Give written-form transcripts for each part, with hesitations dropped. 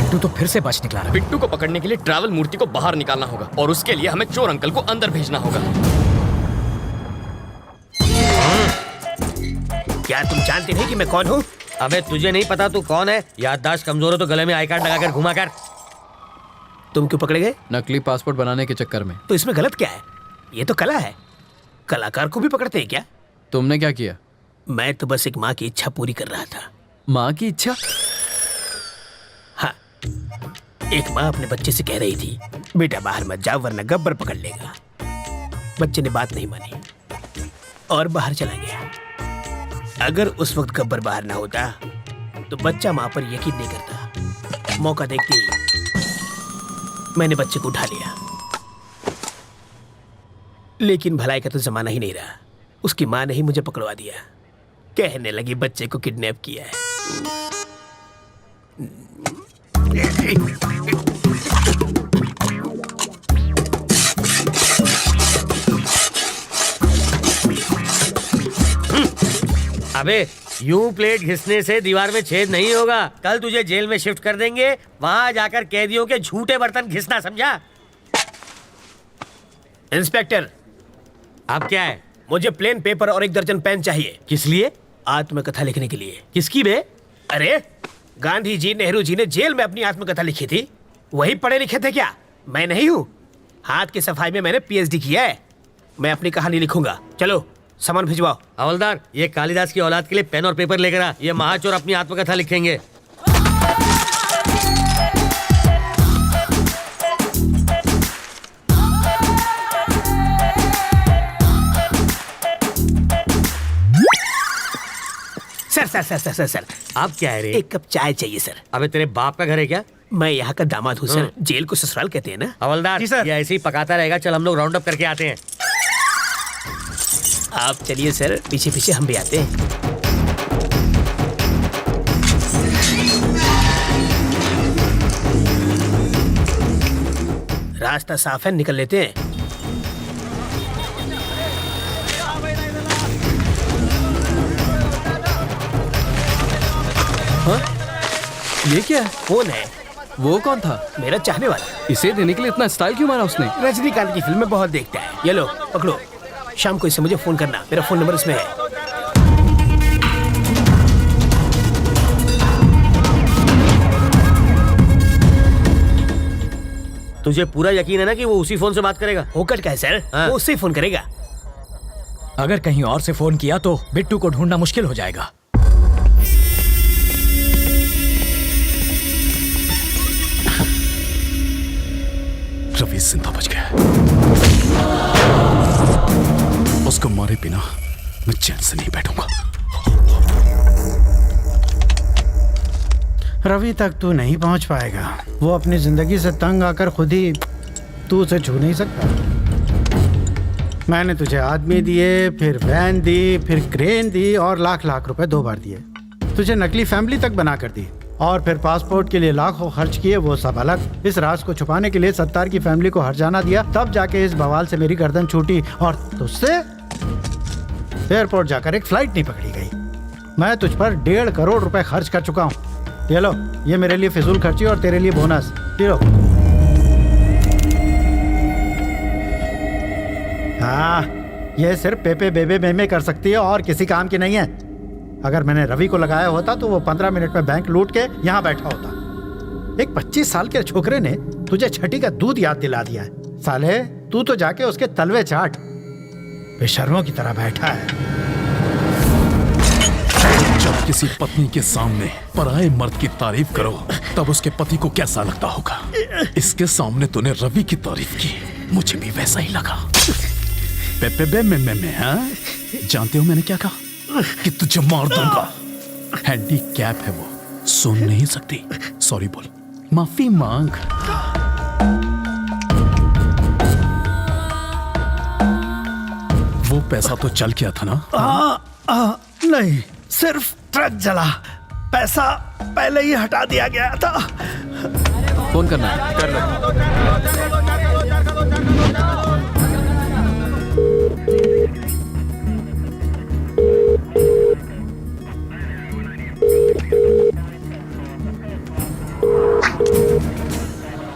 बिट्टू तो फिर से बच निकला रहा। बिट्टू को पकड़ने के लिए ट्रैवल मूर्ति को बाहर निकालना होगा और उसके लिए हमें चोर अंकल को अंदर भेजना होगा। क्या तुम जानते नहीं कि मैं कौन हूँ? अबे तुझे नहीं पता तू कौन है? याददाश्त कमजोर हो तो गले में आई कार्ड लगाकर घुमा कर। तुम क्यों पकड़े गए? नकली पासपोर्ट बनाने के चक्कर में। तो इसमें गलत क्या है? ये तो कला है, कलाकार को भी पकड़ते हैं क्या? तुमने क्या किया? मैं तो बस एक माँ की इच्छा पूरी कर रहा था। माँ की इच्छा? हाँ, एक माँ अपने बच्चे से कह रही थी, बेटा बाहर मत जाओ वरना गब्बर पकड़ लेगा। बच्चे ने बात नहीं मानी और बाहर चला गया। अगर उस वक्त गब्बर बाहर ना होता तो बच्चा माँ पर यकीन नहीं करता। मौका देखते ही मैंने बच्चे को उठा लिया, लेकिन भलाई का तो जमाना ही नहीं रहा। उसकी माँ ने ही मुझे पकड़वा दिया, कहने लगी बच्चे को किडनैप किया है। अबे यूं प्लेट घिसने से दीवार में छेद नहीं होगा। कल तुझे जेल में शिफ्ट कर देंगे, वहां जाकर कैदियों के झूठे बर्तन घिसना, समझा? इंस्पेक्टर, अब क्या है? मुझे प्लेन पेपर और 1 दर्जन पेन चाहिए। किस लिए? आत्मकथा लिखने के लिए। किसकी बे? अरे गांधी जी, नेहरू जी ने जेल में अपनी आत्मकथा लिखी थी, वही पढ़े लिखे थे क्या? मैं नहीं हूँ। हाथ की सफाई में मैंने PhD किया है। मैं अपनी कहानी लिखूंगा। चलो सामान भिजवाओ। हवलदार, ये कालिदास की औलाद के लिए पेन और पेपर लेकर आ। ये महाचोर अपनी आत्मकथा लिखेंगे। सर, अब क्या है रे? 1 कप चाय चाहिए सर। अबे तेरे बाप का घर है क्या? मैं यहाँ का दामाद हूँ सर। जेल को ससुराल कहते हैं ना। हवलदार, ये ऐसे ही पकाता रहेगा। चल हम लोग राउंड अप करके आते हैं। आप चलिए सर, पीछे पीछे हम भी आते हैं। रास्ता साफ है, निकल लेते हैं। हाँ? ये क्या है? कौन है? वो कौन था? मेरा चाहने वाला। इसे देने के लिए इतना स्टाइल क्यों मारा उसने? रजनीकांत की फिल्म में बहुत देखता है। ये लो पकड़ो, शाम को इसे मुझे फोन करना। मेरा फोन नंबर इसमें है। तुझे पूरा यकीन है ना कि वो उसी फोन से बात करेगा? होकर क्या है सर? वो उससे फोन करेगा। अगर कहीं और से फोन किया तो बिट्टू को ढूंढना मुश्किल हो जाएगा। रवि जिंदा बच गया। उसको मारे बिना मैं चैन से नहीं बैठूंगा। रवि तक तू नहीं पहुंच पाएगा। वो अपनी जिंदगी से तंग आकर खुद ही तू उसे छू नहीं सकता। मैंने तुझे आदमी दिए, फिर वैन दी, फिर क्रेन दी और लाख लाख रुपए 2 बार दिए। तुझे नकली फैमिली तक बना कर दी और फिर पासपोर्ट के लिए लाखों खर्च किए, वो सब अलग। इस राज को छुपाने के लिए सत्तार की फैमिली को हर्जाना दिया, तब जाके इस बवाल से मेरी गर्दन छूटी और तुझसे एयरपोर्ट जाकर एक फ्लाइट नहीं पकड़ी गई। मैं तुझ पर 1.5 करोड़ रुपए खर्च कर चुका हूँ। ये लो, ये मेरे लिए फिजूल खर्ची और तेरे लिए बोनस। ये लो। हाँ, ये सिर्फ पेपे बेबे मेमे कर सकती है और किसी काम की नहीं है। अगर मैंने रवि को लगाया होता तो वो 15 मिनट में बैंक लूट के यहाँ बैठा होता। एक 25 साल के छोकरे ने तुझे छठी का दूध याद दिला दिया है। साले, तू तो जाके उसके तलवे चाट। बेशर्मों की तरह बैठा है। जब किसी पत्नी के सामने पराये मर्द की तारीफ करो तब उसके पति को कैसा लगता होगा? इसके सामने तूने रवि की तारीफ की, मुझे भी वैसा ही लगा। पेपे में हाँ? जानते हो मैंने क्या कहा? कि तुझे मार दूंगा। हैंडीकैप है वो, सुन नहीं सकती। सॉरी बोल, माफी मांग। वो पैसा तो चल गया था ना? नहीं, सिर्फ ट्रक जला। पैसा पहले ही हटा दिया गया था। फोन करना है। कर लो।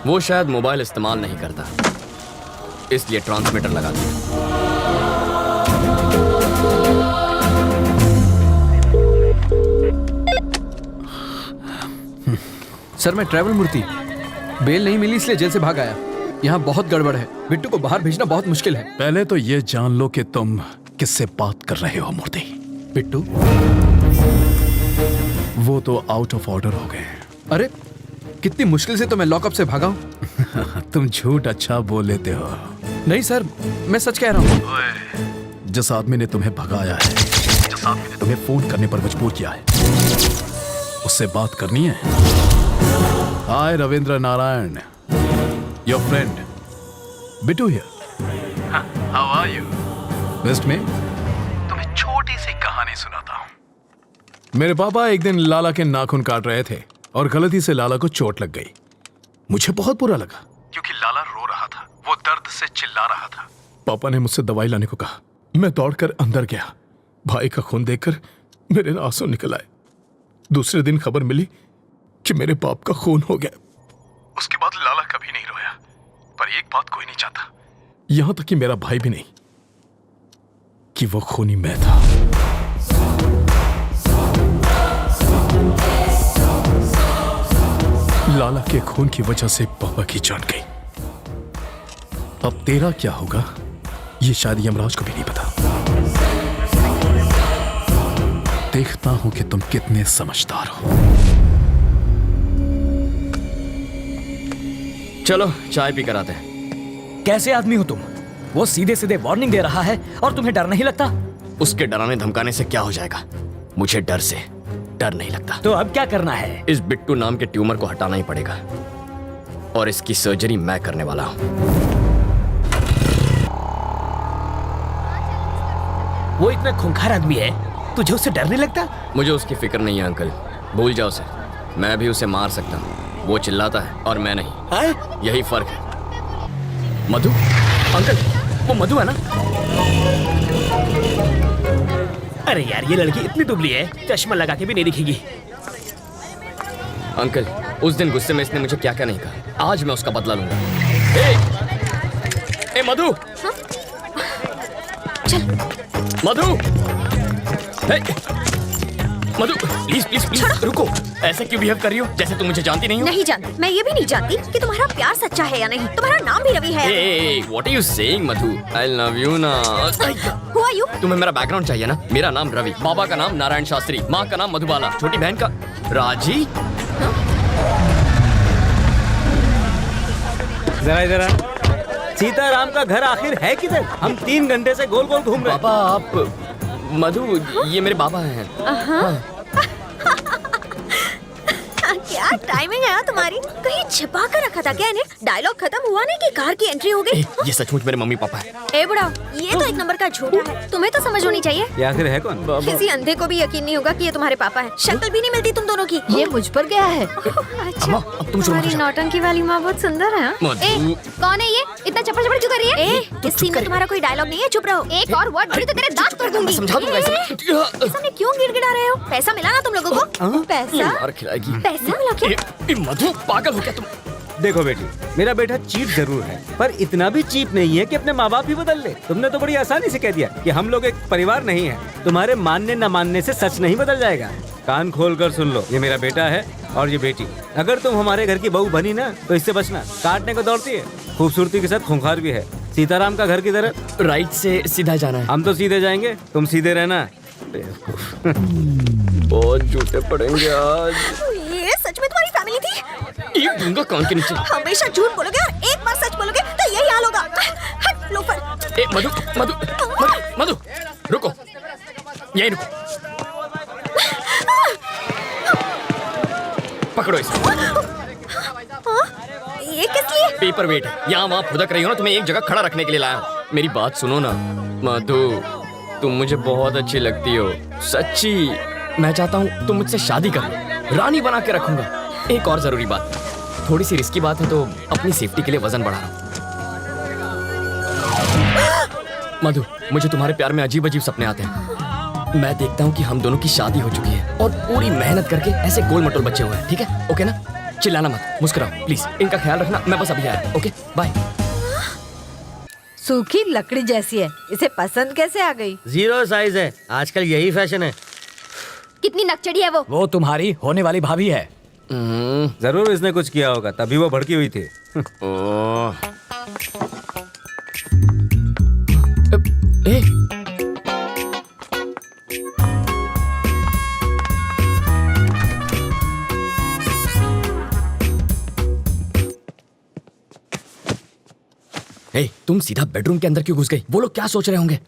वो शायद मोबाइल इस्तेमाल नहीं करता, इसलिए ट्रांसमीटर लगा दिया। सर मैं ट्रैवल मूर्ति, बेल नहीं मिली इसलिए जेल से भाग आया। यहाँ बहुत गड़बड़ है, बिट्टू को बाहर भेजना बहुत मुश्किल है। पहले तो ये जान लो कि तुम किससे बात कर रहे हो मूर्ति। बिट्टू? वो तो आउट ऑफ ऑर्डर हो गए। अरे कितनी मुश्किल से तो मैं लॉकअप से भागा हूँ। तुम झूठ अच्छा बोल लेते हो। नहीं सर, मैं सच कह रहा हूँ। जिस आदमी ने तुम्हें भगाया है, जिस आदमी ने तुम्हें फोन करने पर मजबूर किया है, उससे बात करनी है। Hi Ravindra Narayan, your friend Bittu here. How are you? Best में तुम्हें छोटी सी कहानी सुनाता हूं। मेरे पापा एक दिन लाला के नाखून काट रहे थे और गलती से लाला को चोट लग गई। मुझे बहुत बुरा लगा क्योंकि लाला रो रहा था, वो दर्द से चिल्ला रहा था। पापा ने मुझसे दवाई लाने को कहा। मैं दौड़कर अंदर गया। भाई का खून देखकर मेरे आंसू निकल आए। दूसरे दिन खबर मिली कि मेरे बाप का खून हो गया। उसके बाद लाला कभी नहीं रोया, पर एक बात कोई नहीं चाहता, यहां तक कि मेरा भाई भी नहीं, कि वो खूनी मैं था। लाला के खून की वजह से पापा की जान गई। अब तेरा क्या होगा ये शायद यमराज को भी नहीं पता। देखता हूं कि तुम कितने समझदार हो। चलो चाय पी कर आते हैं। कैसे आदमी हो तुम? वो सीधे सीधे वार्निंग दे रहा है और तुम्हें डर नहीं लगता? उसके डराने धमकाने से क्या हो जाएगा? मुझे डर से डर नहीं लगता। तो अब क्या करना है? इस बिट्टू नाम के ट्यूमर को हटाना ही पड़ेगा और इसकी सर्जरी मैं करने वाला हूं। वो इतना खूंखार आदमी है, तुझे उससे डर नहीं लगता? मुझे उसकी फिक्र नहीं है अंकल, भूल जाओ उसे। मैं भी उसे मार सकता हूँ, वो चिल्लाता है और मैं नहीं। है? यही फर्क है। मधु, अंकल वो मधु है ना? अरे यार ये लड़की इतनी दुबली है, चश्मा लगा के भी नहीं दिखेगी। अंकल उस दिन गुस्से में इसने मुझे क्या क्या नहीं कहा, आज मैं उसका बदला लूंगा। ए मधु, चल मधु, मधु प्लीज प्लीज प्लीज रुको। ऐसे क्यों बिहेव कर रही हो जैसे तुम मुझे जानती नहीं हो? नहीं जानती। मैं ये भी नहीं जानती कि तुम्हारा प्यार सच्चा है या नहीं। तुम्हारा नाम भी रवि है। What are you saying Madhu? I love you ना। Who are you? तुम्हें मेरा बैकग्राउंड चाहिए ना? मेरा नाम रवि, बाबा का नाम नारायण शास्त्री, माँ का नाम मधुबाला, छोटी बहन का राजी। जरा इधर आ। सीताराम का घर आखिर है किधर? हम 3 घंटे से गोल गोल घूम रहे हैं। पापा आप मधु, ये मेरे बाबा हैं। क्या टाइमिंग है तुम्हारी? कहीं छिपा कर रखा था क्या इन्हें? डायलॉग खत्म हुआ नहीं कि कार की एंट्री हो गई। ये सचमुच मेरे मम्मी पापा है। ए बुढ़ा, ये तो एक नंबर का झूठा है। तुम्हें तो समझ होनी चाहिए। ये आखिर है कौन? किसी अंधे को भी यकीन नहीं होगा कि ये तुम्हारे पापा है। शक्ल भी नहीं मिलती तुम दोनों की। ये मुझ पर गया है। अच्छा, अब तुम तुम्हारी नौटंकी वाली माँ बहुत सुंदर है। मधु, कौन है ये? इतना चप्पड़ चप्पड़ क्यों कर रही है? इस सीन में तुम्हारा कोई डायलॉग नहीं है, चुप रहो। एक और वर्ड बोली तो तेरे दांत तोड़ दूंगी। समझा दूंगा इसे। सामने क्यों गिड़गिड़ा रहे हो? पैसा मिला ना तुम लोगों को? पैसा? मार खिलाएगी। पैसा मिला क्या? मधु पागल हो क्या तुम? देखो बेटी, मेरा बेटा चीप जरूर है, पर इतना भी चीप नहीं है कि अपने माँ बाप ही बदल ले। तुमने तो बड़ी आसानी से कह दिया कि हम लोग एक परिवार नहीं है। तुम्हारे मानने न मानने से सच नहीं बदल जाएगा। कान खोल कर सुन लो, ये मेरा बेटा है और ये बेटी। अगर तुम हमारे घर की बहू बनी ना तो इससे बचना, काटने को दौड़ती है, खूबसूरती के साथ खूंखार भी है। सीताराम का घर किधर है? राइट से सीधा जाना है। हम तो सीधे जाएंगे, तुम सीधे रहना। बहुत झूठे पड़ेंगे आज। ये सच में तुम्हारी फैमिली थी? एक दूंगा कान के नीचे। हमेशा झूठ बोलोगे और एक बार सच बोलोगे तो यही हाल होगा। हट लोफर। ए मधु मधु मधु मधु रुको, यही रुको। पकड़ो इसे। ये किस लिए? पेपर वेट है, यहाँ वहाँ फुदक रही हो ना, तुम्हें एक जगह खड़ा रखने के लिए लाया हूँ। मेरी बात सुनो ना मधु, तुम मुझे बहुत अच्छी लगती हो, सच्ची। मैं चाहता हूँ तुम मुझसे शादी कर लो, रानी बना के रखूंगा। एक और जरूरी बात, थोड़ी सी रिस्की बात है तो अपनी सेफ्टी के लिए वजन बढ़ा रहा हूँ। मधु, मुझे तुम्हारे प्यार में अजीब अजीब सपने आते हैं। मैं देखता हूँ कि हम दोनों की शादी हो चुकी है और पूरी मेहनत करके ऐसे गोल मटोल बच्चे हुए हैं, ठीक है? ओके ना? चिल्लाना मत, मुस्कुराओ प्लीज। इनका ख्याल रखना, मैं बस अभी आया। Okay bye. सूखी लकड़ी जैसी है, इसे पसंद कैसे आ गई? 0 साइज है, आजकल यही फैशन है। कितनी नकचड़ी है वो तुम्हारी होने वाली भाभी है। जरूर इसने कुछ किया होगा, तभी वो भड़की हुई थी। ओह। ए, ए, तुम सीधा बेडरूम के अंदर क्यों घुस गई? वो लोग क्या सोच रहे होंगे?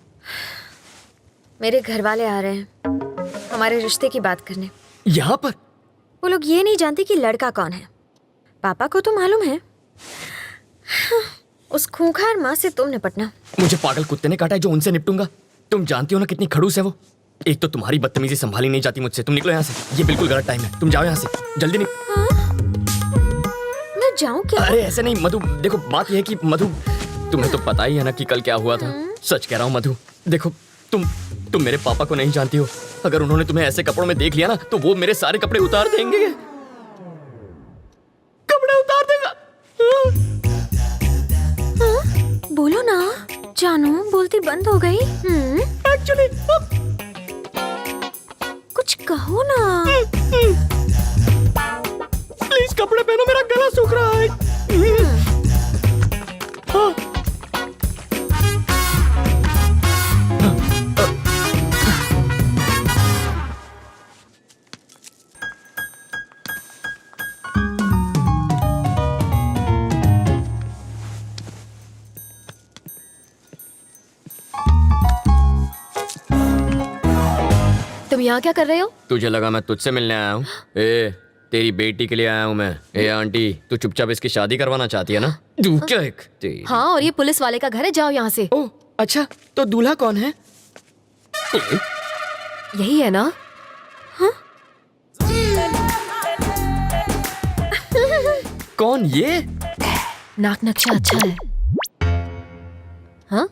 मेरे घर वाले आ रहे हैं हमारे रिश्ते की बात करने। यहाँ पर? वो लोग ये नहीं जानते कि लड़का कौन है। पापा को तो मालूम है। उस खूंखार माँ से तुम निपटना। मुझे पागल कुत्ते ने काटा है जो उनसे निपटूंगा। तुम जानती हो ना कितनी खड़ूस है वो। एक तो तुम्हारी बदतमीजी संभाली नहीं जाती मुझसे। तुम निकलो यहाँ से, ये बिल्कुल गलत टाइम है। तुम जाओ यहाँ से जल्दी। मैं जाऊँ क्या? अरे ऐसे नहीं मधु, देखो बात यह है कि मधु, तुम्हें तो पता ही है ना कि कल क्या हुआ था। सच कह रहा हूँ मधु, देखो तुम मेरे पापा को नहीं जानती हो। अगर उन्होंने तुम्हें ऐसे कपड़ों में देख लिया ना तो वो मेरे सारे कपड़े उतार देंगे। कपड़े उतार देगा। बोलो ना जानू, बोलती बंद हो गई। एक्चुअली कुछ कहो ना। प्लीज कपड़े पहनो, मेरा गला सूख रहा है। हाँ। तुम यहाँ क्या कर रहे हो? तुझे लगा मैं तुझसे मिलने आया हूँ? ए, तेरी बेटी के लिए आया हूँ मैं। ए आंटी, तू चुपचाप इसकी शादी करवाना चाहती है ना? तू क्या एक हाँ, और ये पुलिस वाले का घर है, जाओ यहाँ से। ओह अच्छा, तो दूल्हा कौन है? यही है ना? हाँ? कौन ये? नाक नक्शा अच्छा है। हाँ?